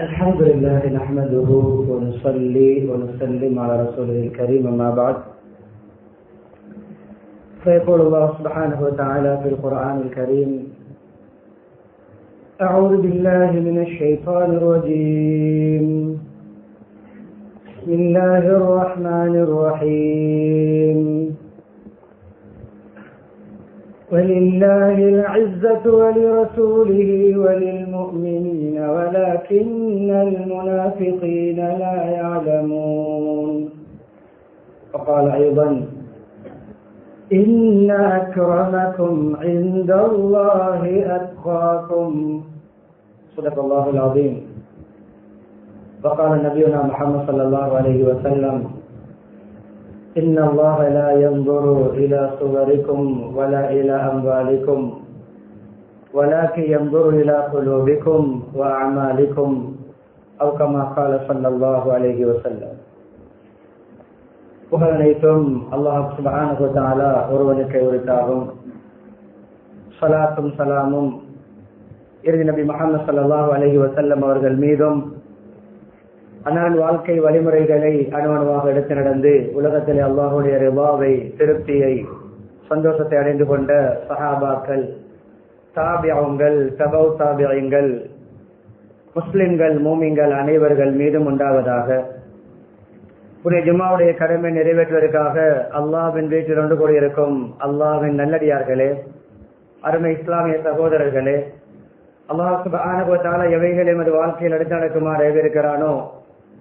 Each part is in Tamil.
الحمد لله نحمده ونصلي ونسلم على رسوله الكريم أما بعد فيقول الله سبحانه وتعالى في القرآن الكريم أعوذ بالله من الشيطان الرجيم بسم الله الرحمن الرحيم ولله العزة ولرسوله وللمؤمنين ولكن المنافقين لا يعلمون. وقال أيضا إن أكرمكم عند الله أتقاكم. صدق الله العظيم. وقال نبينا محمد صلى الله عليه وسلم إن الله لا ينظر إلى صوركم ولا إلى أموالكم ولكن ينظر إلى قلوبكم وأعمالكم أو كما قال صلى الله عليه وسلم. புகழனைத்தும் அல்லாஹ் சுப்ஹானஹு வ தஆலா ஒருவனுக்கு உரித்தாகும். ஸலாத்தும் ஸலாமும் இறுதி நபி முஹம்மது ஸல்லல்லாஹு அலைஹி வஸல்லம் அவர்கள் மீதும் அன்னாரின் வாழ்க்கை வழிமுறைகளை அணுவணுவாக எடுத்து நடந்து உலகத்திலே அல்லாஹுடைய ரிபாவை, திருப்தியை, சந்தோஷத்தை அடைந்து கொண்ட சஹாபாக்கள், தாபியங்கள், தபௌ தாபியங்கள், முஸ்லிம்கள், மூமின்கள் அனைவர்கள் மீதும் உண்டாவதாக. புனித ஜும்மாவுடைய கடமை நிறைவேற்றுவதற்காக அல்லாஹ்வின் வீட்டில் ஒன்று கூடியிருக்கும் அல்லாஹ்வின் நல்லடியார்களே, அருமை இஸ்லாமிய சகோதரர்களே, அல்லாஹ் சுப்ஹானஹு வ தஆலா எவைகளை எமது வாழ்க்கையில் எடுத்து நடக்குமாறு ஏவிருக்கிறானோ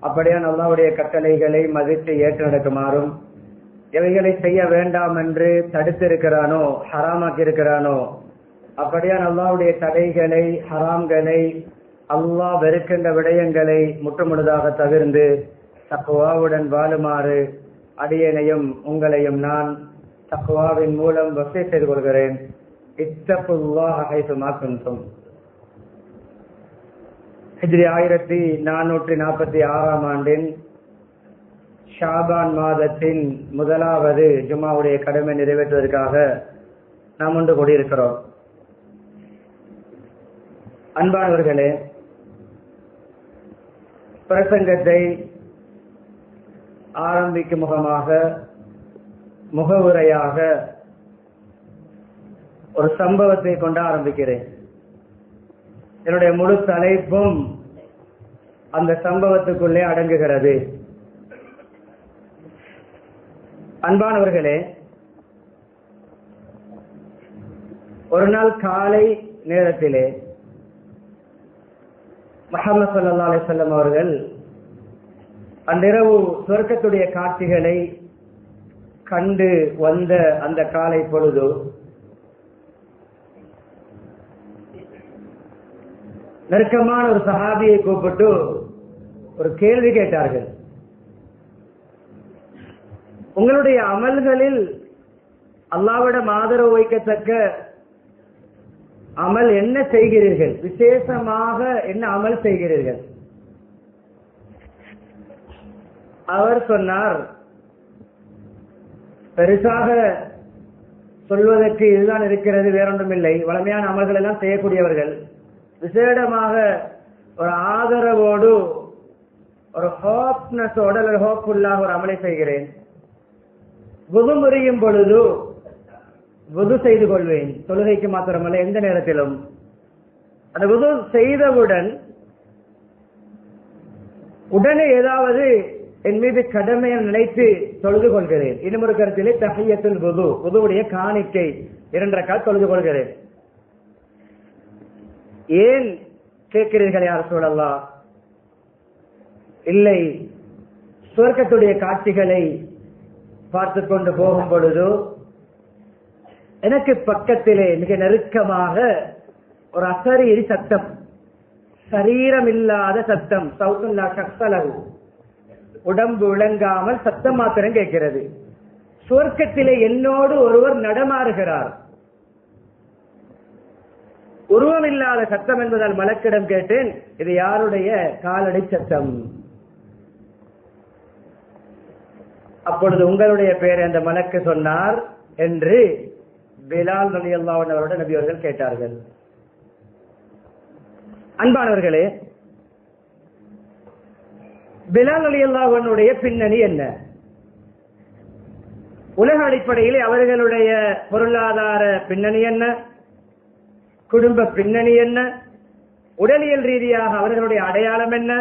அப்படியான் அல்லாஹ்வுடைய கட்டளைகளை மதித்து ஏற்று நடக்குமாறும், எவைகளை செய்ய வேண்டாம் என்று தடுத்திருக்கிறானோ, ஹராமாக்கி இருக்கிறானோ அப்படியான் அல்லாஹ்வுடைய தடைகளை, ஹராம்களை, அல்லாஹ் வெறுக்கின்ற விடயங்களை முற்றுமுழுதாக தவிர்ந்து தக்வாவுடன் வாழுமாறு அடியேனையும் உங்களையும் நான் தக்வாவின் மூலம் வசிய செய்து கொள்கிறேன். இத்தகுல்லாஹ ஹைசுமா குன்தும். ஹிஜ்ரி 1446 ஆண்டின் ஷாபான் மாதத்தின் முதலாவது ஜும்மாவுடைய கடமை நிறைவேற்றுவதற்காக நாம் ஒன்று கூடியிருக்கிறோம். அன்பானவர்களே, பிரசங்கத்தை ஆரம்பிக்கும் முகமாக, முகவுரையாக ஒரு சம்பவத்தை கொண்டு ஆரம்பிக்கிறேன். என்னுடைய முழு தலைப்பும் அந்த சம்பவத்துக்குள்ளே அடங்குகிறது. அன்பானவர்களே, ஒரு நாள் காலை நேரத்திலே முஹம்மது ஸல்லல்லாஹு அலைஹி வஸல்லம் அவர்கள் அன்றிரவு சொர்க்கத்துடைய காட்சிகளை கண்டு வந்த அந்த காலை பொழுது நெருக்கமான ஒரு சஹாபியை கூப்பிட்டு ஒரு கேள்வி கேட்டார்கள். உங்களுடைய அமல்களில் அல்லாஹ்விடம் ஆதரவு வைக்கத்தக்க அமல் என்ன செய்கிறீர்கள்? விசேஷமாக என்ன அமல் செய்கிறீர்கள்? அவர் சொன்னார், பெருசாக சொல்வதற்கு இதுதான் இருக்கிறது, வேறொன்றும் இல்லை. வளமையான அமல்கள் எல்லாம் செய்யக்கூடியவர்கள். விசேடமாக ஒரு ஆதரவோடு, ஒரு ஹோப்னஸோட, ஒரு ஹோப்ஃபுல்லாக ஒரு அமலை செய்கிறேன். வுது முறியும் பொழுது வுது செய்து கொள்வேன். தொழுகைக்கு மாத்திரமல்ல, எந்த நேரத்திலும். அந்த வுது செய்தவுடன் உடனே ஏதாவது என் மீது கடமையை நினைத்து தொழுது கொள்கிறேன். இன்னும் ஒரு கருத்திலே தஹியத்துல் வுது, வுதுவுடைய காணிக்கை 2 ரக்காத் தொழுது கொள்கிறேன். ஏன் கேட்கிறீர்கள் யா ரசூலல்லாஹ்? இல்லை, சொர்க்கத்துடைய காட்சிகளை பார்த்து கொண்டு போகும் பொழுது எனக்கு பக்கத்திலே மிக நெருக்கமாக ஒரு அசரீரி சத்தம், சரீரம் இல்லாத சத்தம், சவுத்துல்லா சக்சலகு, உடம்பு விளங்காமல் சத்தம் மாத்திரம் கேட்கிறது. சொர்க்கத்திலே என்னோடு ஒருவர் நடமாறுகிறார். உருவம் இல்லாத சத்தம் என்பதால் மலக்கிடம் கேட்டேன், இது யாருடைய காலடி சத்தம்? அப்பொழுது உங்களுடைய பேர் அந்த மலக்கு சொன்னார் என்று பிலால் ரலியல்லாஹு அன்ஹு அவரோட நபி அவர்கள் கேட்டார்கள். அன்பானவர்களே, பிலால் ரலியல்லாஹு அன்ஹுடைய பின்னணி என்ன? உலக அடிப்படையில் அவர்களுடைய பொருளாதார பின்னணி என்ன, குடும்ப பின்னணி என்ன, உடலியல் ரீதியாக அவர்களுடைய அடையாளம் என்ன,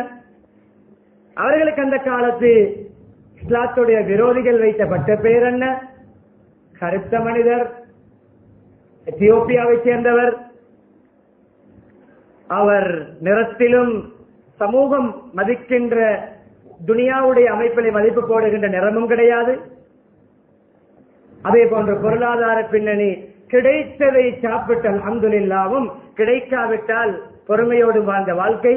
அவர்களுக்கு அந்த காலத்து இஸ்லாத்துடைய விரோதிகள் வைத்த பட்ட பெயர் என்ன? கருத்த மனிதர், எத்தியோப்பியாவை சேர்ந்தவர், அவர் நிறத்திலும் சமூகம் மதிக்கின்ற துனியாவுடைய அமைப்பிலே மதிப்பு போடுகின்ற நிறமும் கிடையாது. அதே போன்ற பொருளாதார பின்னணி, கிடைத்ததை சாப்பிட்ட அல்ஹம்துலில்லாஹ்வும் கிடைக்காவிட்டால் பொறுமையோடு வாழ்ந்த வாழ்க்கை.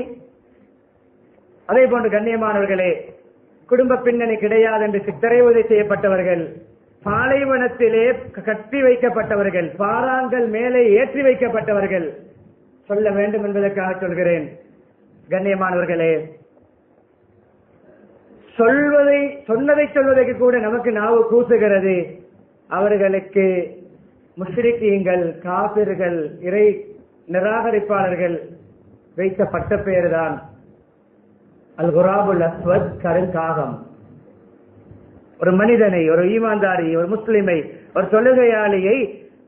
அதே போன்று கண்ணியமானவர்களே, குடும்ப பின்னணி கிடையாது என்று சித்திரைவதை செய்யப்பட்டவர்கள், பாலைவனத்திலே கட்டி வைக்கப்பட்டவர்கள், பாறாங்கல் மேலே ஏற்றி வைக்கப்பட்டவர்கள். சொல்ல வேண்டும் என்பதற்காக சொல்கிறேன். கண்ணியமானவர்களே, சொன்னதை சொல்வதற்கு கூட நமக்கு நாவு கூசுகிறது. அவர்களுக்கு முஷ்ரிக்கீங்கள், காபிர்கள், இறை நிராகரிப்பாளர்கள் வைத்த பட்ட பெயர்தான் அல் குராபுல் அஸ்வத், கருங்காகம். ஒரு மனிதனை, ஒரு ஈமான்தாரி, ஒரு முஸ்லிமை, ஒரு தொழுகையாளியை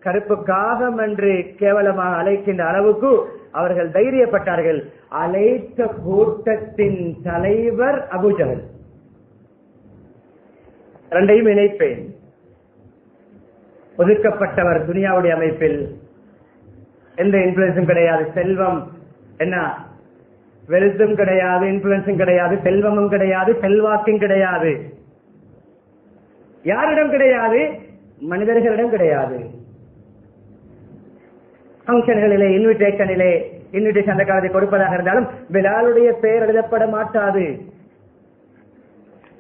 கருப்பு காகம் என்று கேவலமாக அழைக்கின்ற அளவுக்கு அவர்கள் தைரியப்பட்டார்கள். அழைத்த கூட்டத்தின் தலைவர் அபூஜஹல். இரண்டையும் இணைப்பேன். ஒதுக்கப்பட்டவர் துனியாவுடைய அமைப்பில், எந்த இன்ஃபுளுன்ஸும் கிடையாது. செல்வம் என்ன, வெல்த்தும் கிடையாது, இன்ஃபுளுன்ஸும் கிடையாது, செல்வமும் கிடையாது, செல்வாக்கும் கிடையாது. யாரிடம் கிடையாது? மனிதர்களிடம் கிடையாது. பங்கன்களிலே, இன்விடேஷன் அந்த காலத்தை கொடுப்பதாக இருந்தாலும் பிலாலுடைய பெயர் எழுதப்பட மாட்டாது,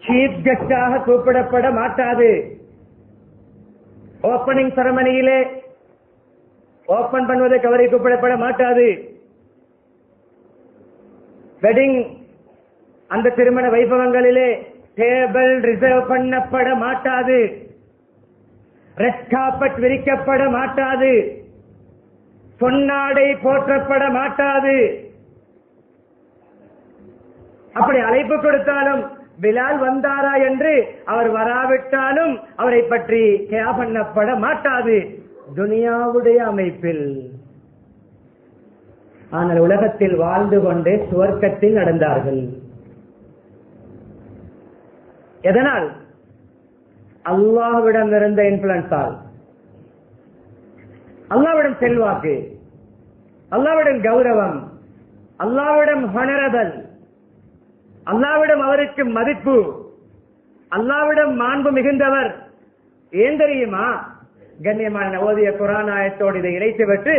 சீஃப் கெஸ்டாக கூப்பிடப்பட மாட்டாது. ஓப்பனிங் செரமனியிலே ஓபன் பண்ணுவதற்கு அவரை கூப்பிடப்பட மாட்டாது. வெட்டிங், அந்த திருமண வைபவங்களிலே டேபிள் ரிசர்வ் பண்ணப்பட மாட்டாது, ரெட் கார்பெட் விரிக்கப்பட மாட்டாது, பொன்னாடை போற்றப்பட மாட்டாது. அப்படி அழைப்பு கொடுத்தாலும் பிலால் வந்தாரா என்று, அவர் வராவிட்டாலும் அவரை பற்றி கேர் பண்ணப்பட மாட்டாது துனியாவுடைய அமைப்பில். ஆனால் உலகத்தில் வாழ்ந்து கொண்டே சுவர்க்கத்தில் நடந்தார்கள். எதனால்? அல்லாஹ்விடம் இருந்த இன்ஃபுளுன்ஸால். அல்லாஹ்விடம் செல்வாக்கு, அல்லாஹ்விடம் கௌரவம், அல்லாஹ்விடம் ஹானரபிள், அல்லாஹ்விடம் அவருக்கு மதிப்பு, அல்லாஹ்விடம் மாண்பு மிகுந்தவர். ஏன் தெரியுமா? கண்ணியமான ஓதிய குர்ஆன் ஆயத்தோடு இதை இணைத்துவிட்டு,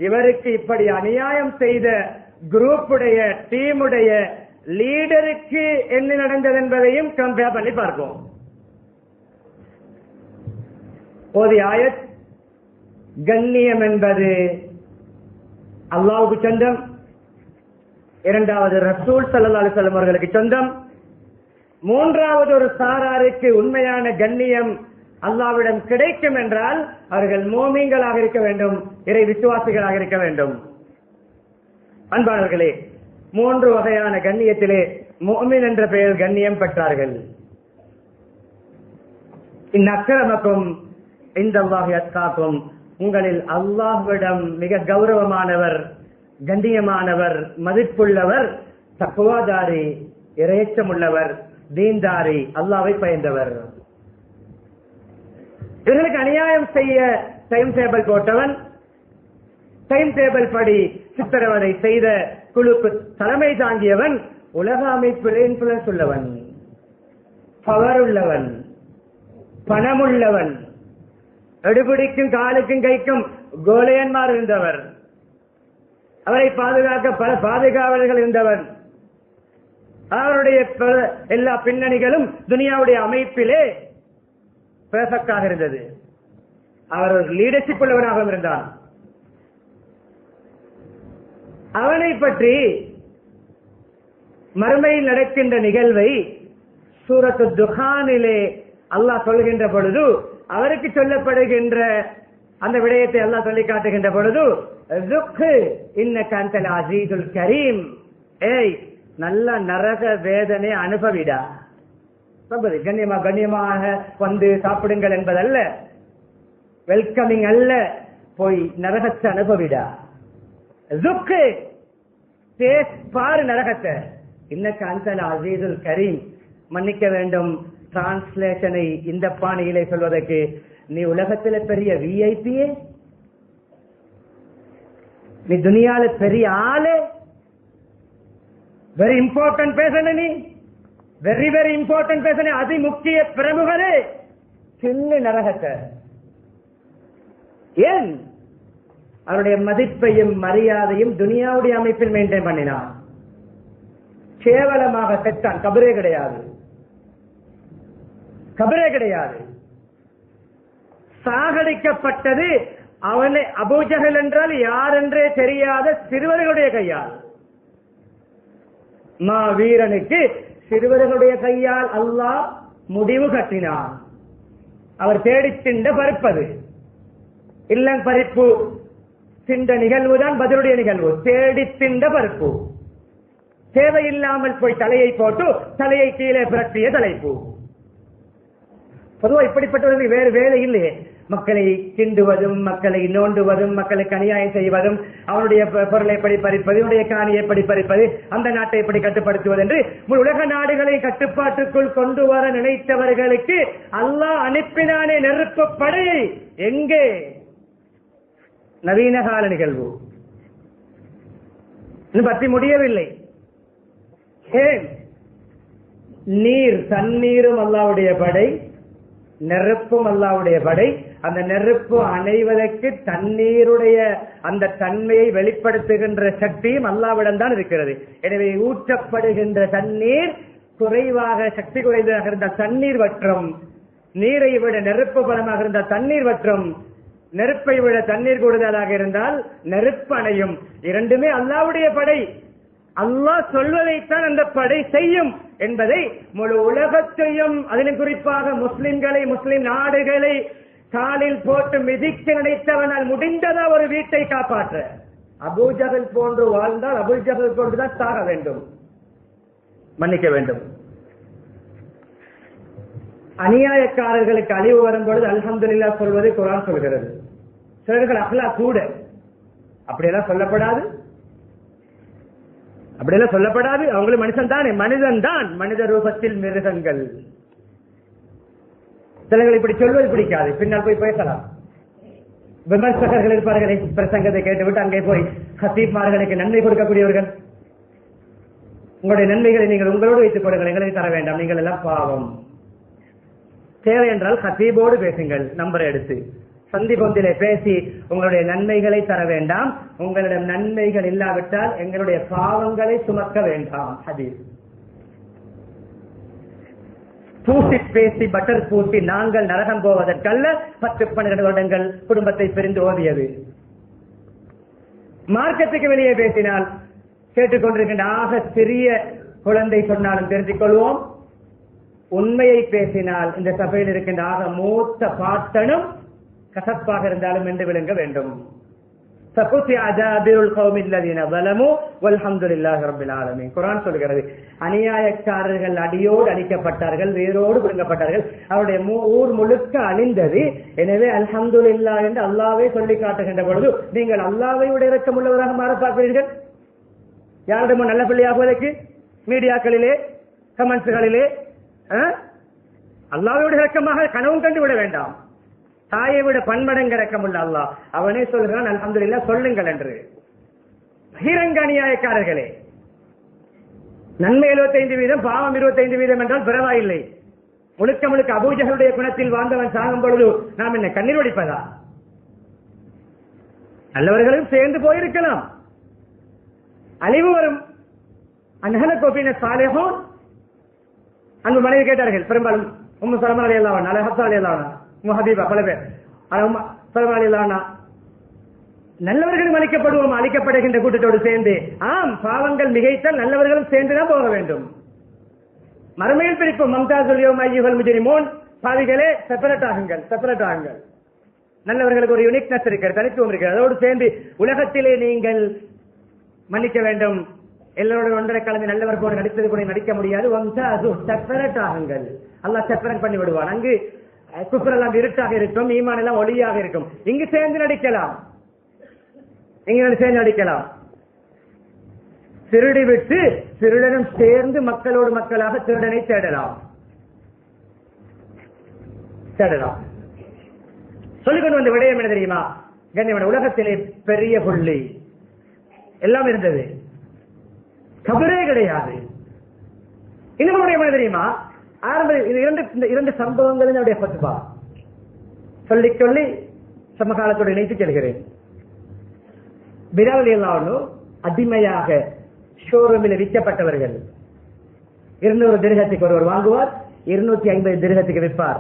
இவருக்கு இப்படி அநியாயம் செய்த குரூப்புடைய, டீமுடைய லீடருக்கு என்ன நடந்தது என்பதையும் கம்பேர் பண்ணி பார்ப்போம். ஓதிய ஆயத், கண்ணியம் என்பது அல்லாஹ்வுக்கு சொந்தம், இரண்டாவது ரசூல் ஸல்லல்லாஹு அலைஹி வஸல்லம் அவர்களுக்கு சொந்தம், மூன்றாவது ஒரு சாராருக்கு உண்மையான கண்ணியம் அல்லாஹ்விடம் கிடைக்கும் என்றால் அவர்கள் மோமீன்களாக இருக்க வேண்டும், இறை விசுவாசிகளாக இருக்க வேண்டும். அன்பானவர்களே, மூன்று வகையான கண்ணியத்திலே முஃமின் என்ற பெயர் கண்ணியம் பெற்றார்கள். இன்னக்ரமக்கும் இந்தல்லாஹி அத்காக்கும், உங்களில் அல்லாஹ்விடம் மிக கௌரவமானவர், கண்ணியமானவர், மதிப்புள்ளவர் தக்வாதாரி, இறையச்சமுள்ளவர், தீன்தாரி, அல்லாஹ்வை பயந்தவர். இவர்களுக்கு அநியாயம் செய்ய டைம் டேபிள் போட்டவன், டைம் டேபிள் படி சித்திரவதை செய்த குழுக்கு தலைமை தாங்கியவன், உலக அமைப்பில் இன்ஃபுளுன்ஸ் உள்ளவன், பவர் உள்ளவன், பணமுள்ளவன், எடுபிடிக்கும் காலுக்கும் கைக்கும் கோலையன்மார் இருந்தவர், அவரை பாதுகாக்க பல பாதுகாவலர்கள் இருந்தவர். அவருடைய எல்லா பின்னணிகளும் துனியாவுடைய அமைப்பிலே பெர்ஃபெக்டாக இருந்தது. அவர் ஒரு லீடர்ஷிப் உள்ளவனாக இருந்தான். அவனை பற்றி மறுமையில் நடக்கின்ற நிகழ்வை சூரத்து துஹானிலே அல்லாஹ் சொல்கின்ற பொழுது, அவருக்கு சொல்லப்படுகின்ற அந்த விடயத்தை அல்லாஹ் சொல்லி காட்டுகின்ற பொழுது, இன்னக அன்தல் அஸீஸுல் கரீம், ஏய் நல்ல நரக வேதனை அனுபவிடா. கண்ணியமாக வந்து சாப்பிடுங்கள் என்பதல்ல, வெல்கமிங் அல்ல, போய் நரகத்தை அனுபவிடா. பாரு நரகத்தை. இன்னக்கு அன்சல் அசீதுல் கரீம். மன்னிக்க வேண்டும் டிரான்ஸ்லேஷனை இந்த பாணியிலே சொல்வதற்கு. நீ உலகத்துல பெரிய விஐபியே, நீ துனியால பெரிய ஆளு, வெரி இம்பார்ட்டன்ட் பேசன, நீ வெரி வெரி இம்பார்ட்டன்ட் பேசன, அதி முக்கிய பிரமுகரே, சின்ன நரகத்தை. ஏன்? அவருடைய மதிப்பையும் மரியாதையும் துனியாவுடைய அமைப்பில் மெயின்டைன் பண்ணினான். கேவலமாக செத்தான். கபரே கிடையாது, கபரே கிடையாது. சாகடிக்கப்பட்டது அவனை அபூஜஹல் என்றால் யார் என்றே தெரியாத சிறுவர்களுடைய கையால். வீரனுக்கு சிறுவர்களுடைய கையால் அல்லாஹ் முடிவு கட்டினான். அவர் தேடி திண்ட பறிப்பது இல்லம் பறிப்பு திண்ட நிகழ்வுதான் பதிலுடைய நிகழ்வு. தேடி திண்ட பருப்பு, தேவையில்லாமல் போய் தலையை போட்டு தலையை கீழே புரட்டிய தலைப்பு. பொதுவாக இப்படிப்பட்டவர்கள் வேறு வேலை இல்லையே. மக்களை கிண்டுவதும், மக்களை நோண்டுவதும், மக்களுக்கு அநியாயம் செய்வதும், அவனுடைய பொருளை எப்படி பறிப்பது, அவனுடைய காணியை எப்படி பறிப்பது, அந்த நாட்டை எப்படி கட்டுப்படுத்துவது என்று உலக நாடுகளை கட்டுப்பாட்டுக்குள் கொண்டு வர நினைத்தவர்களுக்கு அல்லாஹ் அனுப்பினானே நெருப்பு படையை. எங்கே? நவீன கால நிகழ்வு பற்றி முடியவில்லை. நீர், தண்ணீரும் அல்லாஹ்வுடைய படை, நெருப்பும் அல்லாஹ்வுடைய படை. அந்த நெருப்பு அணைவதற்கு தண்ணீருடைய அந்த தன்மையை வெளிப்படுத்துகின்ற சக்தியும் அல்லாஹ்விடம் தான் இருக்கிறது. எனவே ஊற்றப்படுகின்ற தண்ணீர் குறைவாக சக்தி குறைந்ததாக இருந்தால் தண்ணீர் வற்றும், நீரை விட நெருப்பு பலமாக இருந்தால் தண்ணீர் வற்றும், நெருப்பை விட தண்ணீர் கூடுதலாக இருந்தால் நெருப்பு அணையும். இரண்டுமே அல்லாஹ்வுடைய படை. அல்லாஹ் சொல்வதைத்தான் அந்த படை செய்யும் என்பதை முழு உலகத்தையும், அதிலும் குறிப்பாக முஸ்லிம்களை, முஸ்லிம் நாடுகளை காலில் போட்டு மிதிக்க நினைத்தவனால் முடிந்ததா ஒரு வீட்டை காப்பாற்ற. அபூஜஹல் போன்று வாழ்ந்தால் அபூஜஹல் போன்றுதான் சாக வேண்டும், மன்னிக்க வேண்டும். அநியாயக்காரர்களுக்கு அழிவு வரும்பொழுது அல்ஹம்துலில்லாஹ் சொல்வது குர்ஆன் சொல்கிறது. சிலர்கள் அஹ்லாக் கூட அப்படியெல்லாம் சொல்லப்படாது, அப்படியெல்லாம் சொல்லப்படாது. அவங்களும் மனுஷன் தானே, மனிதன் தான், மனித ரூபத்தில் மிருகங்கள். சிலர்கள் இப்படி சொல்வது பிடிக்காது, பின்னால் போய் பேசலாம். விமர்சகர்கள் இருப்பார்கள், பிரசங்கத்தை கேட்டுவிட்டு அங்கே போய் ஹசீப்மார்களுக்கு நன்மை கொடுக்கக்கூடியவர்கள். உங்களுடைய நன்மைகளை நீங்கள் உங்களோடு வைத்துக் கொடுங்கள், எங்களை தர வேண்டாம், நீங்கள் எல்லாம் பாவம். தேவை என்றால் ஹசீபோடு பேசுங்கள், நம்பரை எடுத்து சந்தி பொந்திலே பேசி உங்களுடைய நன்மைகளை தர வேண்டாம். உங்களிடம் நன்மைகள் இல்லாவிட்டால் எங்களுடைய பாவங்களை சுமக்க வேண்டாம். ஹதீஸ். பூசி பேசி பட்டர் பூசி நாங்கள் நரகம் போவதற்கல்ல 10-12 வருடங்கள் குடும்பத்தை பிரிந்து ஓதியது. மார்க்கத்துக்கு வெளியே பேசினால் கேட்டுக்கொண்டிருக்கின்ற ஆக சிறிய குழந்தை சொன்னாலும் தெரிஞ்சுக் கொள்வோம். உண்மையை பேசினால் இந்த சபையில் இருக்கின்ற ஆக மூத்த பாட்டனும் கசப்பாக இருந்தாலும் என்று விளங்க வேண்டும். குர்ஆன் சொல்கிறது, அநியாயக்காரர்கள் அடியோடு அழிக்கப்பட்டார்கள், வேரோடு பிடுங்கப்பட்டார்கள், அவருடைய ஊர் முழுக்க அழிந்தது. எனவே அல்ஹம்துலில்லாஹ் என்று அல்லாஹ்வே சொல்லி காட்டுகின்ற பொழுது நீங்கள் அல்லாஹ்வை விட இரக்கமுள்ளவராக மாற பார்க்கிறீர்கள். யாரிடமும் நல்ல பிள்ளையாகுவதற்கு மீடியாக்களிலே, கமெண்ட்ஸ்களிலே அல்லாஹ்வோடு இரக்கமாக கனவும் கண்டு விட வேண்டாம். தாயை விட பன்மடங்கு இரக்கமுள்ள அல்லாஹ். அவனே சொல்கிறான் அல்ஹம்துலில்லாஹ் சொல்லுங்கள் என்று. பகிரங்க அநியாயக்காரர்களே, நன்மை 75%, பாவம் 25% என்றால் பரவாயில்லை. முழுக்க முழுக்க அபூஜஹலுடைய குணத்தில் வாழ்ந்தவன் சாகும் பொழுது நாம் என்ன கண்ணீர் வடிப்பதா? நல்லவர்களும் சேர்ந்து போயிருக்கலாம், அழிவு வரும். அன்ஹல கோபின சாலிஹூன். அன்பு மனைவி கேட்டார்கள், பெரும்பாலும் உம்மு சலமா ரலியல்லாஹு அன்ஹா, ஹப்ஸா ரலியல்லாஹு அன்ஹா, முஹபீபா, பல பேர். சலமா ரலியல்லாஹு அன்ஹா, நல்லவர்களும் அழிக்கப்படுவோம், அழிக்கப்படுகின்ற கூட்டத்தோடு சேர்ந்து. ஆம், பாவங்கள் மிகைத்தால் நல்லவர்களும் சேர்ந்துதான் போக வேண்டும். மறுமையில் பிரிப்போம். மம்தாசுல் யௌம அய்யுஹல் முஜ்ரிமூன், பாவிகளே செப்பரேட் ஆகுங்கள், செப்பரேட் ஆகுங்கள். நல்லவர்களுக்கு ஒரு யூனிக்னஸ் இருக்கிறது, தனித்துவம் இருக்கிறது. அதோடு சேர்ந்து உலகத்திலே நீங்கள் மன்னிக்க வேண்டும், எல்லோருடைய ஒன்றரை கலந்து நல்லவர் போல நடித்தது கூட நடிக்க முடியாது. செப்பரேட் ஆகுங்கள். அல்லாஹ் செப்பரேட் பண்ணி விடுவான். அங்கு குஃப்ர் எல்லாம் இருட்டாக இருக்கும், ஈமான் எல்லாம் ஒளியாக இருக்கும். இங்கு சேர்ந்து நடிக்கலாம், இங்கு சேர்ந்து நடிக்கலாம். திருடி விட்டு திருடனும் சேர்ந்து மக்களோடு மக்களாக திருடனை தேடலாம். சொல்லிக்கொண்டு வந்த விடயம் என்ன தெரியுமா? கண்ணியமான உலகத்திலே பெரிய புள்ளி எல்லாம் இருந்தது, கபரே கிடையாது. இன்னும் என்ன தெரியுமா? ஆரம்ப இரண்டு சம்பவங்கள் என்னுடைய பத்துபா சொல்லி சொல்லி சமகாலத்தோடு இணைத்து செல்கிறேன். பிலால் ரலியல்லாஹு அடிமையாக ஷோரூமில் விற்கப்பட்டவர்கள். 200 திர்ஹத்துக்கு ஒருவர் வாங்குவார், 250 திர்ஹத்துக்கு விற்பார்.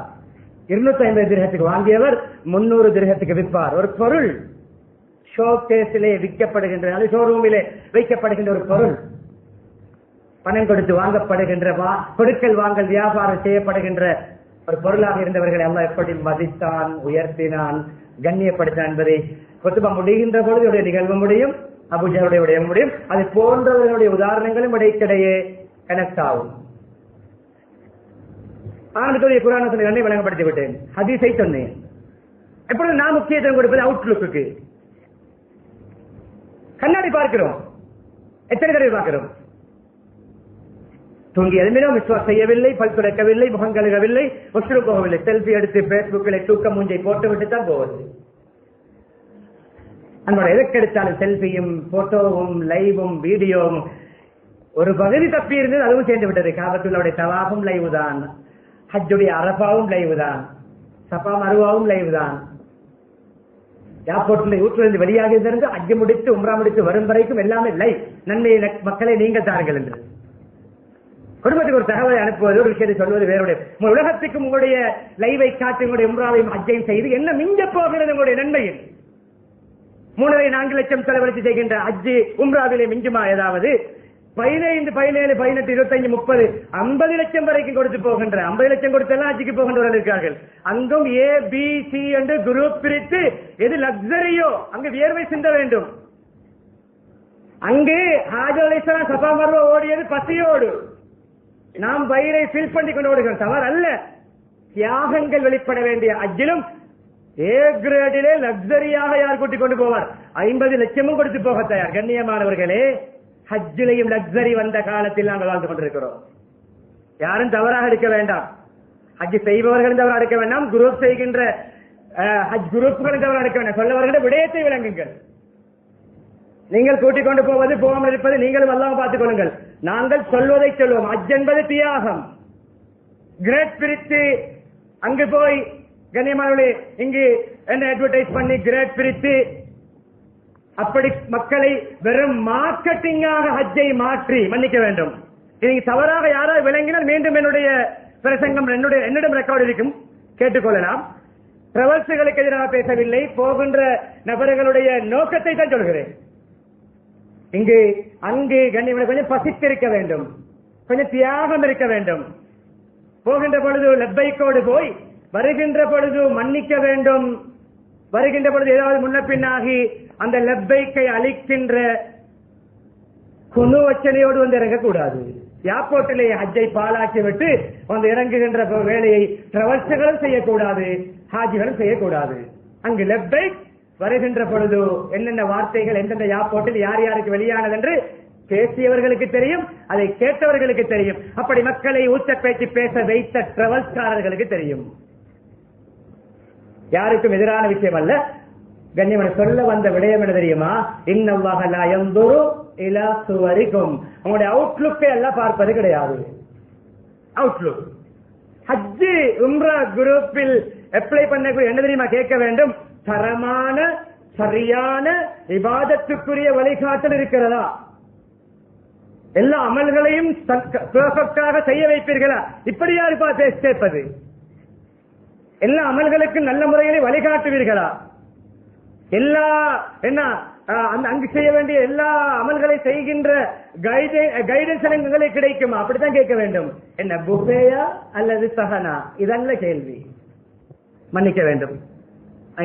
250 திர்ஹத்துக்கு வாங்கியவர் 300 திர்ஹத்துக்கு விற்பார். ஒரு பொருள் ஷோ கேஸிலே விற்கப்படுகின்ற, ஷோரூமிலே வைக்கப்படுகின்ற ஒரு பொருள், பணம் கொடுத்து வாங்கப்படுகின்ற, கொடுக்கல் வாங்கல் வியாபாரம் செய்யப்படுகின்ற ஒரு பொருளாக இருந்தவர்களை அல்லாஹ் எப்படி மதித்தான், உயர்த்தினான், கண்ணியப்படுத்தான் என்பதை கொத்துபா முடிகின்ற பொழுது நிகழ்வு முடியும், அபூஜஹலுடைய விடயம் முடியும். அது போன்றவர்களுடைய உதாரணங்களும் இடைக்கிடையே கனெக்ட் ஆகும். ஆனதுடைய குர்ஆன் சொல்லி வழங்கப்படுத்தி விட்டேன், ஹதீஸை சொன்னேன். எப்பொழுது நான் முக்கியத்துவம் கொடுப்பது அவுட்லுக்கு. கண்ணாடி பார்க்கிறோம், எத்தனை தடவை பார்க்கிறோம்? தூங்கி எழுந்தினோம், விஸ்வாஸ் செய்யவில்லை, பல் துடைக்கவில்லை, முகம் கழுகவில்லை, ஒஷ்ரூம் போகவில்லை, செல்ஃபி எடுத்து பேஸ்புக்கில் தூக்க மூஞ்சை போட்டு விட்டு தான் போவது. நம்மளோட எதற்கெடுத்தாலும் செல்ஃபியும் போட்டோவும் லைவும் வீடியோவும். ஒரு பகுதி தப்பி இருந்தது, அதுவும் சேர்ந்து விட்டது. காபத்துள்ளாவுடைய தவாஃபும் லைவ் தான், ஹஜ்ஜுடைய அரபாவும் லைவ் தான், சஃபா மருவாவும் லைவ் தான். ஏர்போர்ட்ல வீட்டிலிருந்து வெளியாக இருந்து ஹஜ் முடித்து உம்ரா முடித்து வரும் வரைக்கும் எல்லாமே லைவ். நன்மையை மக்களை நீங்கள் தாருங்கள் என்று குடும்பத்துக்கு ஒரு தகவலை அனுப்புவது, ஒரு விஷயத்தை சொல்வது வேறுடைய. உலகத்துக்கும் உங்களுடைய லைவை காட்டி உங்களுடைய உம்ராவையும் ஹஜ்ஜையும் செய்து என்ன மிஞ்ச போகிறது உங்களுடைய நன்மையில்? 3.5 லட்சம் செலவழித்து செய்கின்ற ஹஜ்ஜி உம்ராவிலே மிஞ்சுமா? ஏதாவது 15, 17, 18, 25, 30, 50 லட்சம் வரைக்கும் கொடுத்து போகின்ற, 50 லட்சம் கொடுத்தெல்லாம் ஹஜ்ஜிக்கு போகின்றவர்கள் இருக்கார்கள். அங்கும் ஏ பி சி என்று குரூப் பிரித்து எது லக்ஸரியோ அங்கு வியர்வை சிந்த வேண்டும். அங்கு ஹாஜர் அலைஹிஸ்ஸலாம் சஃபா மர்வா ஓடியது பசியோடு. நாம் வயிறை ஃபில் பண்ணி கொண்டு ஓடுகிறோம், தவறு அல்ல. தியாகங்கள் வெளிப்பட வேண்டிய ஹஜ்ஜிலும் ஏ கிரேடிலே லக்ஸரியாக யார் கூட்டிக் கொண்டு போவார்? 50 லட்சமும் கொடுத்து போக தயார். கண்ணியமானவர்களே, ஹஜ்ஜிலையும் லக்ஸரி வந்த காலத்தில் நாங்கள் வாழ்ந்து கொண்டிருக்கிறோம். யாரும் தவறாக எடுக்க வேண்டாம், ஹஜ் செய்பவர்களும் தவறாக எடுக்க வேண்டாம், குரூப் செய்கின்ற ஹஜ் குரூப்புகளும் தவறாக எடுக்க வேண்டாம். சொல்லவர்களிட விடயத்தை விளங்குங்கள். நீங்கள் கூட்டிக் கொண்டு போவது போகாமல் இருப்பது நீங்களும் அல்லாஹ் பார்த்துக் கொள்ளுங்கள். நாங்கள் சொல்வதை சொல்வோம். ஹஜ் என்பது தியாகம். கிரேட் பிரித்து அங்கு போய் கண்ணியமானவர்களே இங்கு என்ன அட்வர்டைஸ் பண்ணி கிரேட் பிரித்து அப்படி மக்களை வெறும் மார்க்கெட்டிங்காக ஹஜ்ஜை மாற்றி மன்னிக்க வேண்டும். இது தவறாக யாராவது விளங்கினால் மீண்டும் என்னுடைய பிரசங்கம் என்னிடம் ரெக்கார்டு இருக்கும், கேட்டுக்கொள்ளலாம். டிராவல்ஸ்களுக்கு எதிராக பேசவில்லை, போகின்ற நபர்களுடைய நோக்கத்தை தான் சொல்கிறேன். இங்கு அங்கு கண்ணியமான கொஞ்சம் பசித்திருக்க வேண்டும், கொஞ்சம் தியாகம் இருக்க வேண்டும். போகின்ற பொழுது லப்பைக்கோடு போய் வருகின்ற பொழுது மன்னிக்க வேண்டும். வருகின்ற பொழுது ஏதாவது முன்ன பின்னாகி அந்த லப்பைக்கை அளிக்கின்ற குணு வச்சனையோடு வந்து இறங்கக்கூடாது. ஏர்போர்ட்டிலே ஹஜ்ஜை பாலாக்கி விட்டு வந்து இறங்குகின்ற வேலையை டிராவல்ஸ்களும் செய்யக்கூடாது, ஹாஜிகளும் செய்யக்கூடாது. அங்கு லப்பைக் வருகின்ற பொழுது என்னென்ன வார்த்தைகள் எந்தெந்த ஏர்போர்ட்டில் யார் யாருக்கு வெளியானது என்று பேசியவர்களுக்கு தெரியும், அதை கேட்டவர்களுக்கு தெரியும். அப்படி மக்களை ஊச்ச பேச்சு பேச வைத்த டிராவல்ஸ்காரர்களுக்கு தெரியும். யாருக்கும் எதிரான விஷயம் அல்ல. கண்ணியமான சொல்ல வந்த விடயம் என்ன தெரியுமா? இன்னல்லாஹ லா யன்துரு இலா சுவரிக்கும். உங்களுடைய அவுட்லுக்கை எல்லாம் பார்ப்பது கிடையாது. அவுட்லுக் ஹஜ் உம்ரா குரூப்பில் அப்ளை பண்ண என்ன தெரியுமா கேட்க வேண்டும்? தரமான சரியான இபாதத்துக்குரிய வழிகாட்டல் இருக்கிறதா? எல்லா அமல்களையும் பெர்ஃபெக்டாக செய்ய வைப்பீர்களா? இப்படி யாரு சேர்ப்பது? எல்லா அமல்களுக்கும் நல்ல முறையிலே வழிகாட்டுவீர்களா? எல்லா என்ன அங்கு செய்ய வேண்டிய எல்லா அமல்களை செய்கின்ற கைடன்ஸ் உங்களுக்கு கிடைக்குமா? அப்படித்தான் கேட்க வேண்டும். என்ன புஃபேயா அல்லது சஹனா? இதல்ல கேள்வி. மன்னிக்க வேண்டும்.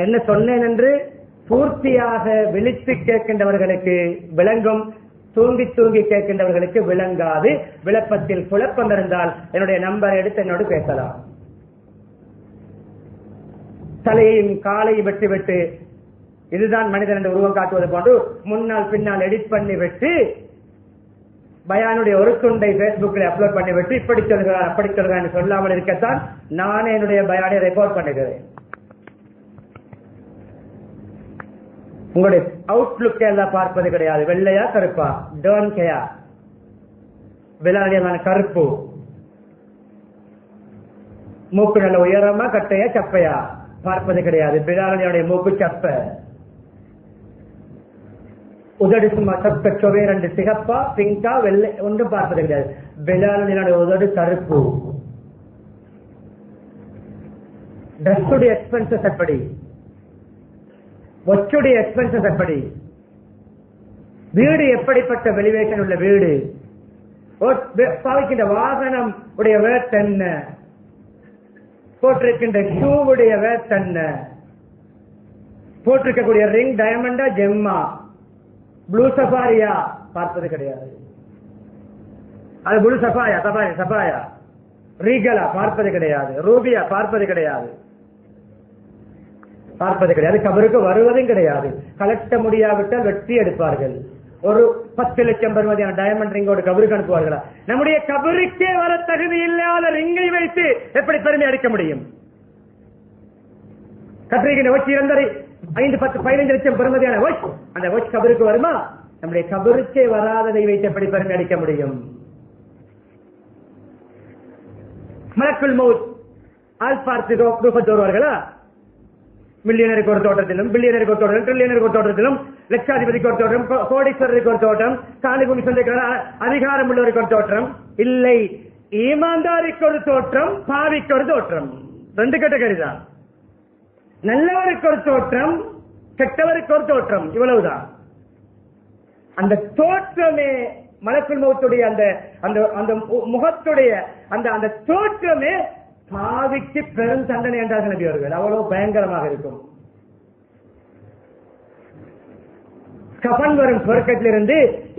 என்ன சொன்னேன் என்று பூர்த்தியாக விழித்து கேட்கின்றவர்களுக்கு விளங்கும். தூங்கி தூங்கி கேட்கின்றவர்களுக்கு விளங்காது. விளப்பத்தில் குழப்பம் இருந்தால் என்னுடைய நம்பரை எடுத்து என்னோடு பேசலாம். தலையையும் காலையும் வெட்டி விட்டு இதுதான் மனிதன் என்று உருவம் காட்டுவது போன்று முன்னால் பின்னால் எடிட் பண்ணி விட்டு பயானுடைய ஒரு துண்டை பேஸ்புக்கில் அப்லோட் பண்ணி விட்டு இப்படி சொல்கிறார் அப்படி சொல்கிறார் சொல்லாமல் இருக்கத்தான் நானே என்னுடைய பயானை ரெக்கார்ட் பண்ணுகிறேன். உங்களுடைய அவுட்லுக் எல்லாம் பார்ப்பது கிடையாது. வெள்ளையா கருப்பா, டோன் கேயா, விளையாடியமான கருப்பு, மூக்கு நல்ல உயரமா கட்டையா சப்பையா பார்ப்பது கிடையாது. பிலாலுடைய மூக்கு சப்ப, உதடு சும்மா சப்ப சொவே ரெண்டு சிகப்பா பிங்கா வெள்ளை ஒன்றும் பார்ப்பது கிடையாது. பிலாலுடைய உதடு கருப்பு. ட்ரெஸ்ஸுடைய எக்ஸ்பென்சஸ் எப்படி, ஒச்சுடைய எக்ஸ்பென்சஸ் எப்படி, வீடு எப்படிப்பட்ட வெளிவேஷன் உள்ள வீடு, பாவிக்கின்ற வாகனம் உடைய வேட் என்ன, போட்டிருக்கின்ற ஷூவுடைய வேட் என்ன, போட்டிருக்கக்கூடிய ரிங் டயமண்டா ஜெம்மா, ப்ளூ சஃபாரியா பார்ப்பது கிடையாது. அது ப்ளூ சஃபாயா சஃபாயா ரீகலா பார்ப்பது கிடையாது. ரூபியா பார்ப்பது கிடையாது. கபருக்கு வருவதும் கிடையாது. கலெக்ட முடியாவிட்டால் வெற்றி எடுப்பார்கள். ஒரு 10 லட்சம் பெறுமதியான டயமண்ட் ரிங்கோடு கபருக்கு அனுப்புவார்களா? நம்முடைய கபருக்கே வர தகுதி இல்லாத ரிங்கை வைத்து எப்படி பெருமை அடிக்க முடியும்? கத்திரிக்கிற வச்சு இருந்ததை 5, 10, 15 லட்சம் பெறுமதியான அந்த கபருக்கு வருமா? நம்முடைய கபருக்கே வராததை வைத்து எப்படி பெருமை அடிக்க முடியும்? மலக்குல் மௌத் ஆள் பார்த்து வருவார்களா? மில்லியனருக்கு ஒரு தோட்டத்திலும், பில்லியனருக்கு ஒரு தோட்டம், ட்ரில்லியனருக்கு ஒரு தோட்டத்திலும், லட்சாதிபதிக்கு ஒரு தோட்டம், கோடீஸ்வரருக்கு ஒரு தோட்டம், காணிபூமி சொந்தக்கார அதிகாரம் உள்ளவருக்கு ஒரு தோட்டம் இல்லை. ஈமான்தாருக்கு ஒரு தோற்றம், பாவிக்கு ஒரு தோற்றம். 2 கேட்டகரி தான். நல்லவருக்கு ஒரு தோற்றம், கெட்டவருக்கு ஒரு தோற்றம். இவ்வளவுதான். அந்த தோற்றமே மலக்குல் மௌத்துடைய அந்த முகத்துடைய அந்த தோற்றமே பாவிக்கு பெரும் தண்டனை என்றார்கள் நபியவர்கள். அவ்வளவு பயங்கரமாக இருக்கும். கபன் வரும் சொர்க்கத்திலிருந்து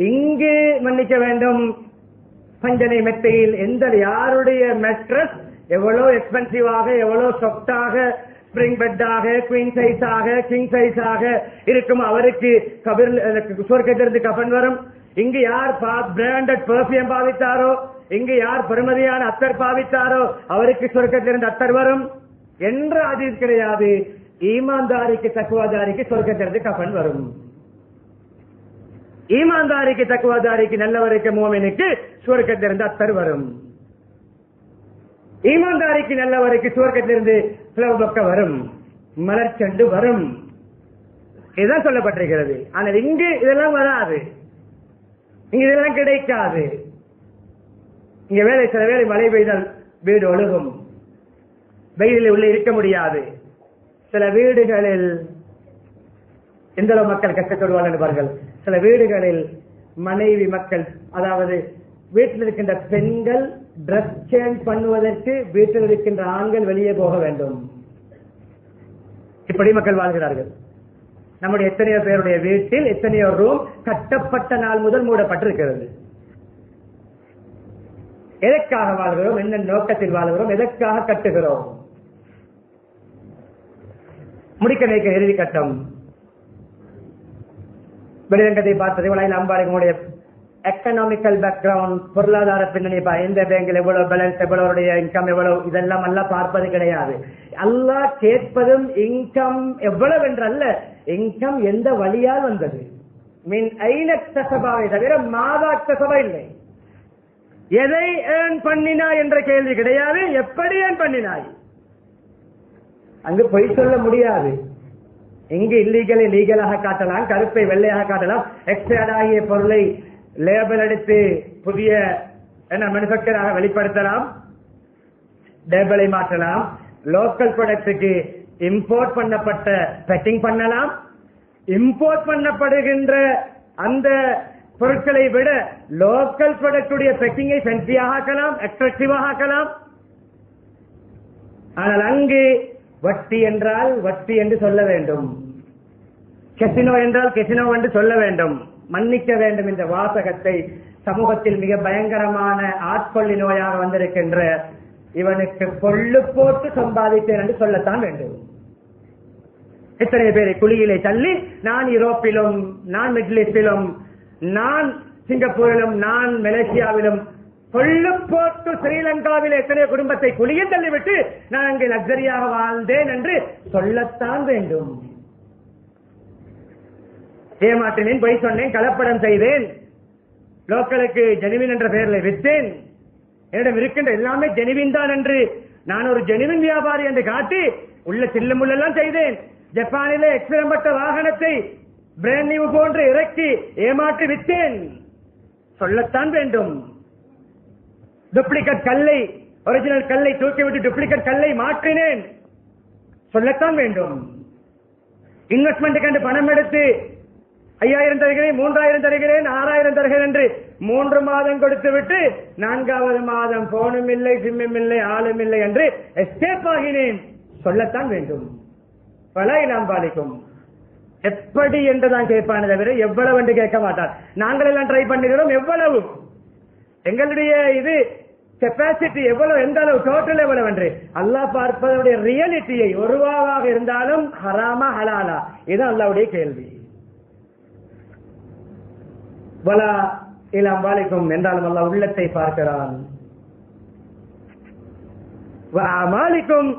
இங்கு மன்னிக்க வேண்டும், பஞ்சனை மெத்தையில் எந்த யாருடைய மெட்ரஸ் எவ்வளவு எக்ஸ்பென்சிவாக, எவ்வளவு சொப்டாக, ஸ்பிரிங் பெட்டாக, குவீன் சைஸாக, கிங் சைஸாக இருக்கும் அவருக்கு சொர்க்கத்திலிருந்து கபன் வரும். இங்கு யார் பிராண்டட் பெர்ஃபியூம் பாவித்தாரோ, இங்கு யார் பெருமதியான அத்தர் பாவித்தாரோ அவருக்கு சொர்க்கத்திலிருந்து அத்தர் வரும் என்ற அது கிடையாது. ஈமான்தாரிக்கு தக்குவாதாரிக்கு சொர்க்கத்திலிருந்து கபன் வரும். ஈமான்தாரிக்கு தக்குவாதாரிக்கு நல்லவருக்கு மோமினுக்கு சொர்க்கத்திலிருந்து அத்தர் வரும். ஈமான்தாரிக்கு நல்லவருக்கு சுவர்க்கத்திலிருந்து பிளவுபக்க வரும், மலர்ச்செண்டு வரும். இதுதான் சொல்லப்பட்டிருக்கிறது. ஆனால் இங்கு இதெல்லாம் வராது, இங்க இதெல்லாம் கிடைக்காது. இங்க சில வேலை மழை பெய்தால் வீடு ஒழுகும், வெயிலில் உள்ள இருக்க முடியாது. சில வீடுகளில் எந்த அளவு மக்கள் கஷ்டப்படுவார்கள் என்பார்கள். சில வீடுகளில் மனைவி மக்கள், அதாவது வீட்டில் இருக்கின்ற பெண்கள் டிரஸ் சேஞ்ச் பண்ணுவதற்கு வீட்டில் இருக்கின்ற ஆண்கள் வெளியே போக வேண்டும். இப்படி மக்கள் வாழ்கிறார்கள். நம்முடைய எத்தனையோ பேருடைய வீட்டில் எத்தனையோ ரூம் கட்டப்பட்ட நாள் முதல் மூடப்பட்டிருக்கிறது. எதற்காக வாழ்கிறோம், என்ன நோக்கத்தில் வாழ்கிறோம், எதற்காக கட்டுகிறோம்? முடிக்க நினைக்க இறுதி கட்டம். வெளிரங்கத்தை பார்த்தது உலகில் அம்பாரிகளுடைய எக்கனாமிக்கல் பேக்ரவுண்ட், பொருளாதார பின்னணி, எந்த பேங்கில் எவ்வளவு பேலன்ஸ், எவ்வளவுடைய இன்கம் எவ்வளவு, இதெல்லாம் எல்லாம் பார்ப்பது கிடையாது. அல்லாஹ் கேட்பதும் இன்கம் எவ்வளவு என்றல்ல, இன்கம் எந்த வழியால் வந்தது, மின் ஐநக்தசபாவை தவிர மாதாக்தசபா இல்லை. எதை ஏர்ன் பண்ணினாய் என்ற கேள்வி கிடையாது, எப்படி ஏர்ன் பண்ணினாய். அங்கு பொய் சொல்ல முடியாது. இங்கு இல்லீகலை லீகலாக காட்டலாம், கருப்பை வெள்ளையாக காட்டலாம், எக்ஸ்பயர்ட் ஆகிய பொருளை லேபிள் அடித்து புதிய மேனுபேக்சராக வெளிப்படுத்தலாம், லேபிளை மாற்றலாம், லோக்கல் ப்ராடக்ட்டுக்கு இம்போர்ட் பண்ணப்பட்ட பேக்கிங் பண்ணலாம், இம்போர்ட் பண்ணப்படுகின்ற அந்த பொருட்களை விட லோக்கல் ப்ராடக்டுடைய பேக்கிங்கை ஃபேன்சியாக ஆக்கலாம், அட்ராக்டிவாக ஆக்கலாம். ஆனால் அங்கு வட்டி என்றால் வட்டி என்று சொல்ல வேண்டும், கெசினோ என்றால் கெசினோ என்று சொல்ல வேண்டும். மன்னிக்க வேண்டும் என்ற வாசகத்தை சமூகத்தில் மிக பயங்கரமான ஆட்கொள்ளி நோயாக வந்திருக்கின்ற இவனுக்கு கொள்ளு போட்டு சம்பாதித்தேன் என்று சொல்லத்தான் வேண்டும். எத்தனை பேரை குழியிலே தள்ளி நான் யூரோப்பிலும், நான் மிடில் ஈஸ்டிலும், நான் சிங்கப்பூரிலும், நான் மலேசியாவிலும் கொள்ளு போட்டு ஸ்ரீலங்காவில் எத்தனை குடும்பத்தை குழியில் தள்ளிவிட்டு நான் அங்கே லக்ஸரியாக வாழ்ந்தேன் என்று சொல்லத்தான் வேண்டும். ஏமாற்றினேன், பொய் சொன்னேன், கலப்படம் செய்தேன், லோக்கலுக்கு ஜெனிவின் என்ற பெயரில் விற்றேன், என்னிடம் இருக்கின்ற எல்லாமே ஜெனிவின் தான் என்று நான் ஒரு ஜெனிவின் வியாபாரி என்று காட்டி உள்ள சில்லும் உள்ளெல்லாம் செய்தேன். ஜப்பானிலே எக்ஸ்பிரம்பட்ட வாகனத்தை பிராண்ட் நியூ போன்று இறக்கி ஏமாற்றி விற்றேன், சொல்லத்தான் வேண்டும். டூப்ளிகேட் கல்லை, ஒரிஜினல் கல்லை தூக்கிவிட்டு டூப்ளிகேட் கல்லை மாற்றினேன், சொல்லத்தான் வேண்டும். இன்வெஸ்ட்மெண்ட் கண்டு பணம் எடுத்து 5000 தருகிறேன், 3000 தருகிறேன், 6000 தருகிறேன் என்று 3 மாதம் கொடுத்து விட்டு 4வது மாதம் போனும் இல்லை, சிம்மும் இல்லை, ஆளும் இல்லை என்று எஸ்கேப் ஆகினேன், சொல்லத்தான் வேண்டும். பல இனம் பாலிக்கும் எப்படி என்றுதான் கேட்பானே தவிர எவ்வளவு என்று கேட்க மாட்டார். நாங்கள் எல்லாம் ட்ரை பண்ணிக்கிறோம், எவ்வளவு எங்களுடைய இது கெப்பாசிட்டி எவ்வளவு, எந்த அளவு, டோட்டல் எவ்வளவு என்று அல்லாஹ் பார்ப்பதனுடைய ரியாலிட்டியை ஒரு ரூபாவாக இருந்தாலும் ஹராமா ஹலாலா, இது அல்லாஹ்வுடைய கேள்வி. வலா இலாம் வாலிக்கும் என்றாலும் அல்லாஹ் உள்ளத்தை பார்க்கிறான். மாலிக்கும்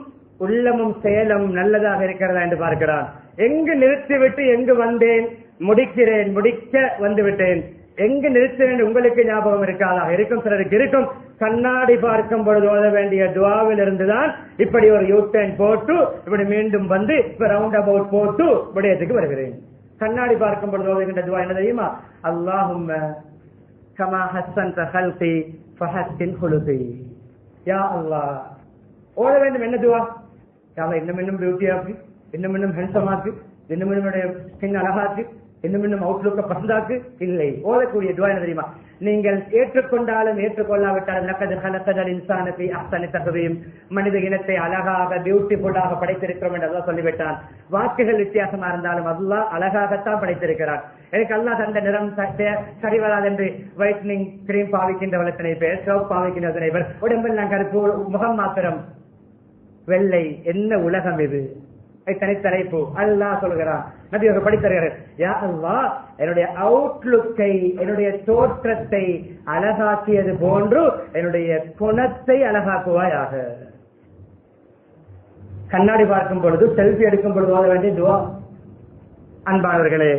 உள்ளமும் செயலும் நல்லதாக இருக்கிறதா என்று பார்க்கிறான். எங்கு நிறுத்திவிட்டு எங்கு வந்தேன், முடிக்கிறேன், முடிக்க வந்து விட்டேன், எங்கு நிறுத்தினேன் உங்களுக்கு ஞாபகம் இருக்காதாக இருக்கும். சிலருக்கு இருக்கும். கண்ணாடி பார்க்கும் பொழுது ஓத வேண்டிய துவாவில் இருந்துதான் இப்படி ஒரு யூட்டர்ன் போட்டு இப்படி மீண்டும் வந்து இப்ப ரவுண்ட் அபவுட் போட்டு விடயத்துக்கு வருகிறேன். கண்ணாடி பார்க்கும் பொழுது ஓதுகின்ற துவா என்ன தெரியுமா? அல்லாஹும்ம கமா ஹஸ்ஸன்த ஹல்கி ஃபஹஸ்ஸின் ஹுலுகி. யா அல்லாஹ், ஓத வேண்டும் என்ன துவா? இன்னும் இன்னும் பியூட்டியாக்கு, இன்னும் இன்னும் ஹென்சமாக்கு, இன்னும் இன்னும் ஸ்கின் அழகாக்கு, இன்னும் இன்னும் அவுட்லுக்க பசந்தாக்கு இல்லை. ஓதக்கூடிய துவா என்ன தெரியுமா? நீங்கள் ஏற்றுக்கொண்டாலும் ஏற்றுக்கொள்ளாவிட்டாலும் லக்கத் ஹலக்கல் இன்சான ஃபீ அஹ்ஸனி தக்வீம், மனித இனத்தை அழகாக பியூட்டிஃபுல்லாக படைத்திருக்கிறோம் என்று அல்லாஹ் சொல்லிவிட்டான். வாக்குகள் வித்தியாசமா இருந்தாலும் அல்லாஹ் அழகாகத்தான் படைத்திருக்கிறான். எனக்கு அல்லாஹ் தந்த நிறம் சரி வராது என்று வைட்னிங் கிரீம் பாவிக்கின்ற எத்தனை பேர், சோப் பாவிக்கின்ற எத்தனை பேர், உடம்பெல்லாம் கருப்பு, முகம் மாத்திரம் வெள்ளை. என்ன உலகம் இது? தனித்தலைப்பு. அல்லாஹ் சொல்கிறான், நபி அவர்கள் படித்தருகிறார், யா அல்லாஹ், என்னுடைய அவுட்லுக்கை, என்னுடைய தோற்றத்தை அழகாக்கியது போன்று என்னுடைய குணத்தை அழகாக்குவாயாக. கண்ணாடி பார்க்கும் பொழுது, செல்ஃபி எடுக்கும் பொழுது ஓத வேண்டிய துவா. அன்பானவர்களே,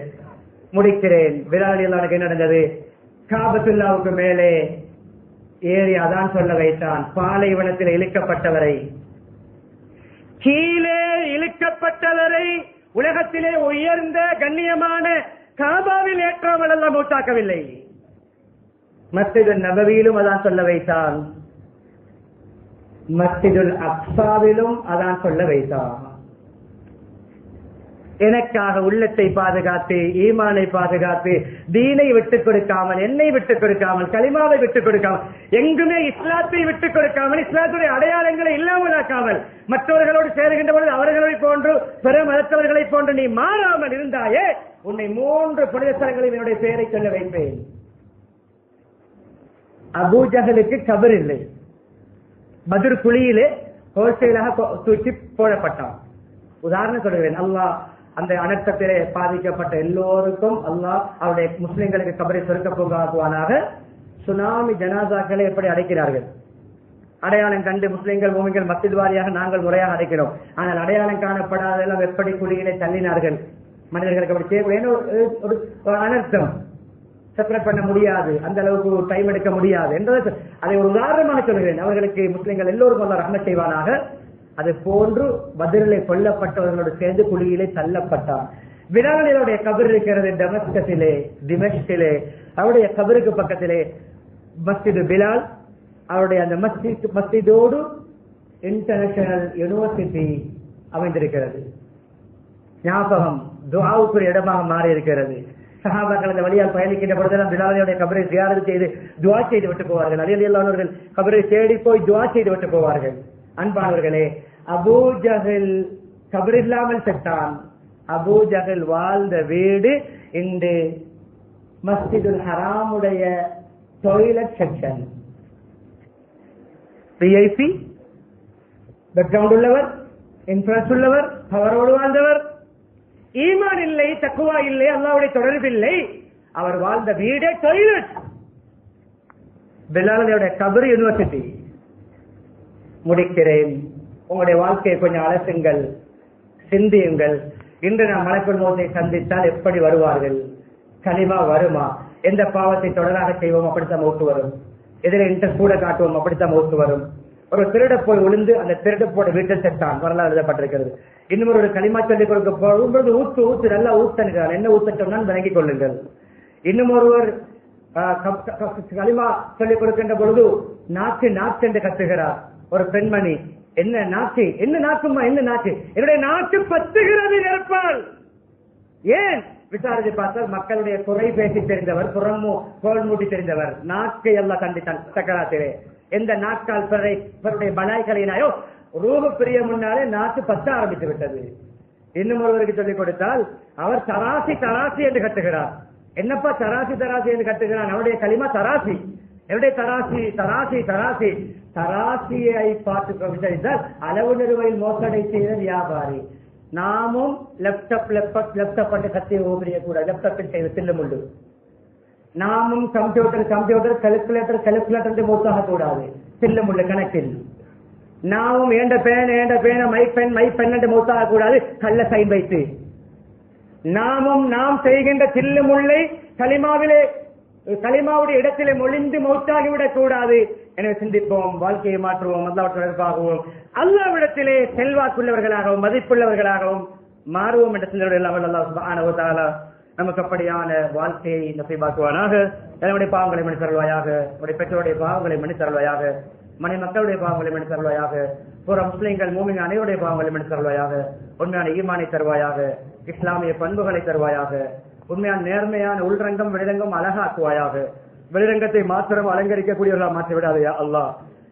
முடிக்கிறேன். பிலால் ரலியல்லாஹு என்ன நடந்தது? காபத்துல்லாவுக்கு மேலே ஏறி அதான் சொல்ல வைத்தான். பாலைவனத்தில் இழுக்கப்பட்டவரை, கீழே இழுக்கப்பட்டவரை உலகத்திலே உயர்ந்த கண்ணியமான காபாவில் ஏற்றாமல் எல்லாம் மூத்தாக்கவில்லை. மஸ்ஜிதுல் நபவியிலும் அதான் சொல்ல வைத்தான், மஸ்ஜிதுல் அக்ஸாவிலும் அதான் சொல்ல வைத்தான். எனக்காக உள்ளத்தை பாதுகாத்து, ஈமானை பாதுகாத்து, தீனை விட்டுக் கொடுக்காமல், என்னை விட்டுக் கொடுக்காமல், கலிமாவை விட்டுக் கொடுக்காமல், எங்குமே இஸ்லாத்தை விட்டுக் கொடுக்காமல், இஸ்லாத்துடைய அடையாளங்களை இல்லாமலாக்காமல், மற்றவர்களோடு சேருகின்ற பொழுது அவர்களை போன்று பிற மதத்தவர்களை போன்று நீ மாறாமல் இருந்தாயே, உன்னை 3 புனித ஸ்தலங்களில் என்னுடைய பெயரை சொல்ல வைப்பேன். அபூஜஹலுக்கு கபர் இல்லை. பத்ர் குழியிலே ஹோல்சேலாக தூக்கி போடப்பட்டான். உதாரணம் சொல்கிறேன். அல்லாஹ் அந்த அனர்த்தத்திலே பாதிக்கப்பட்ட எல்லோருக்கும் அல்லாஹ் அவருடைய முஸ்லிம்களுக்கு கபரை சொர்க்க பூங்காக்குவானாக. சுனாமி ஜனாசாக்களை எப்படி அடைக்கிறார்கள்? அடையாளம் கண்டு முஸ்லிம்கள், மூமின்கள் மஸ்ஜித் வாரியாக நாங்கள் முறையாக அடைக்கிறோம். ஆனால் அடையாளம் காணப்படாதெல்லாம் எப்படி குழியிலே தள்ளினார்கள். மனிதர்களுக்கு அப்படி செய்யக்கூடிய ஒரு அனர்த்தம் செப்பரேட் பண்ண முடியாது, அந்த அளவுக்கு டைம் எடுக்க முடியாது என்றதை அதை ஒரு உதாரணமாக சொல்கிறேன். அவர்களுக்கு முஸ்லிம்கள் எல்லோருக்கும் அல்ல ரஹ்மத் செய்வானாக. அது போன்று பத்ரிலே கொல்லப்பட்டவர்களோடு சேர்ந்து குழியிலே தள்ளப்பட்டார். பிலாலுடைய கபர் இருக்கிறது டமஸ்கஸிலே, திமஷ்கிலே. அவருடைய கபருக்கு பக்கத்திலே மஸ்ஜிது பிலால், அவருடைய அந்த மஸ்ஜிதோடு இன்டர்நேஷனல் யூனிவர்சிட்டி அமைந்திருக்கிறது. ஞாபகம் துஆவுக்கு இடமாக மாறி இருக்கிறது. சஹாபாக்கள் அந்த வழியால் பயணிக்கின்ற பொழுதெல்லாம் பிலாலுடைய கபரை ஜியாரத் செய்து துஆ செய்து விட்டு போவார்கள். அலி ரலியல்லாஹு அவர்கள் கபரை தேடி போய் துஆ செய்து விட்டு போவார்கள். அன்பானவர்களே, அபூஜஹல் கபர் இல்லாமல் செத்தான். அபூஜஹல் வாழ்ந்த வீடு இன்று Masjidul ஹராமுடைய toilet section. PIB background உள்ளவர், இன்ஃபுளுன்ஸ் உள்ளவர், பவரோடு வாழ்ந்தவர், ஈமான் இல்லை, தக்குவா இல்லை, அல்லாஹ்வுடைய தொடர்பு இல்லை, அவர் வாழ்ந்த வீடே டாய்லெட். பிலாலுடைய கபர் யூனிவர்சிட்டி. முடிக்கிறேன். உங்களுடைய வாழ்க்கையை கொஞ்சம் அலசுங்கள், சிந்தியுங்கள். இன்று நாம் மலக்குள் மௌத்தை சந்தித்தால் எப்படி வருவார்கள்? கலிமா வருமா? எந்த பாவத்தை தொடராக செய்வோம் அப்படித்தான் மௌத்து வரும். எதிர இன்ட்ரெஸ்ட் கூட காட்டுவோம் அப்படித்தான் மௌத்து வரும். ஒரு திருட போய் விழுந்து அந்த திருட போட வீட்டில் செத்தான், வரலாறு எழுதப்பட்டிருக்கிறது. இன்னும் ஒரு களிமா சொல்லிக் கொடுக்க போகும்போது ஊத்து ஊத்து நல்லா ஊத்தனுங்கள், என்ன ஊத்தட்டோம்னா விளங்கிக் கொள்ளுங்கள். இன்னும் ஒருவர் களிமா சொல்லிக் கொடுக்கின்ற பொழுது நாக்கு நாக்கு என்று கத்துகிறார். ஒரு பெண்மணி, என்ன நாக்கு, என்ன நாக்குமா, என்ன நாக்கு, என்னுடைய நாக்கு பத்துகிறது நெருப்பால். ஏன் விசாரித்து பார்த்தால் மக்களுடைய குறை பேசி தெரிந்தவர், கோல் மூட்டி தெரிந்தவர். நாக்கை எல்லாம் கண்டித்தான் சக்கராத்திலே. எந்த நாக்கால் பிறருடைய பலாய்களினாயோ ரூப பிரிய முன்னாலே நாக்கு பத்த ஆரம்பித்து விட்டது. இன்னும் ஒருவருக்கு சொல்லிக் கொடுத்தால் அவர் தராசி தராசி என்று கட்டுகிறார். என்னப்பா தராசி தராசி என்று கட்டுகிறான்? அவருடைய களிமா தராசி. என்னுடைய தராசி தராசி தராசி. தராசியை பார்த்து விசாரித்தால் அளவு நிறுவையில் மோசடை செய்த வியாபாரி. நாமும் லேப்டாப் கத்தியை ஓபிரியக்கூடாது, லேப்டாப்பில் செய்த தில்லுமுள்ளு. நாமும் கம்ப்யூட்டர் கால்குலேட்டர் மூத்தாக கூடாது, தில்லுமுள்ளு கணக்கில். நாமும் ஏண்ட பேன மை பென் என்று மூத்தாக கூடாது, கள்ள சைன் வைத்து. நாமும் நாம் செய்கின்ற தில்லுமுள்ளை களிமாவுடைய இடத்திலே மொழிந்து மௌத்தாகிவிடக் கூடாது. எனவே சிந்திப்போம், வாழ்க்கையை மாற்றுவோம், அல்லாஹ் தொடர்பாகவும் அல்லாஹ்விடத்திலே செல்வாக்குள்ளவர்களாகவும் மதிப்புள்ளவர்களாகவும் மாறுவோம் என்ற சிந்தனை அல்லாஹ் சுப்ஹானஹு வ தஆலா நமக்கு அப்படியான வாழ்க்கையை நசீபாக்குவானாக. நம்முடைய பாவங்களை மன்னித்தருள்வாயாக, நம்முடைய பெற்றோருடைய பாவங்களை மன்னித்தருள்வாயாக, மனை மக்களுடைய பாவங்களை மன்னித்தருள்வாயாக, புற முஸ்லிம்கள் மூமின் அனைவருடைய பாவங்களை மன்னித்தருள்வாயாக, உண்மையான ஈமானை தருவாயாக, இஸ்லாமிய பண்புகளை தருவாயாக, உண்மையான நேர்மையான உள்ரங்கம் வெளிரங்கம் அழகாக்குவாயாக. வெளிரங்கத்தை மாத்திரம் அலங்கரிக்கக்கூடியவர்களா மாற்றிவிடாதையா அல்லாஹ்,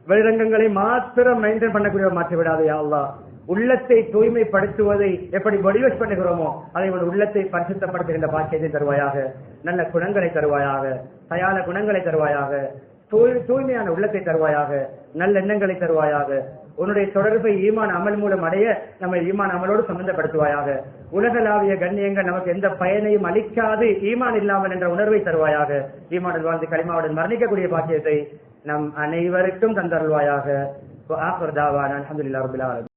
வெளிரங்கங்களை மாத்திரம் மெயின்டைன் பண்ணக்கூடியவர்கள் மாற்றிவிடாதையா அல்லாஹ். உள்ளத்தை தூய்மைப்படுத்துவதை எப்படி வடிவஸ் பண்ணுகிறோமோ அதை உள்ளத்தை பரிசுத்தப்படுத்துகின்ற பாக்கியத்தை தருவாயாக. நல்ல குணங்களை தருவாயாக, தயால குணங்களை தருவாயாக, தூய்மையான உள்ளத்தை தருவாயாக, நல்ல எண்ணங்களை தருவாயாக. உன்னுடைய தொடர்பை ஈமான் அமல் மூலம் அடைய நம்ம ஈமான் அமலோடு சம்பந்தப்படுத்துவாயாக. உலகளாவிய கண்ணியங்கள் நமக்கு எந்த பயனையும் அளிக்காது ஈமான் இல்லாமல் என்ற உணர்வை தருவாயாக. ஈமானில் வாழ்ந்து களிமாவுடன் மரணிக்கக்கூடிய பாக்கியத்தை நம் அனைவருக்கும் தந்தருள்வாயாக. அல்ஹம்துலில்லாஹி ரப்பில் ஆலமீன்.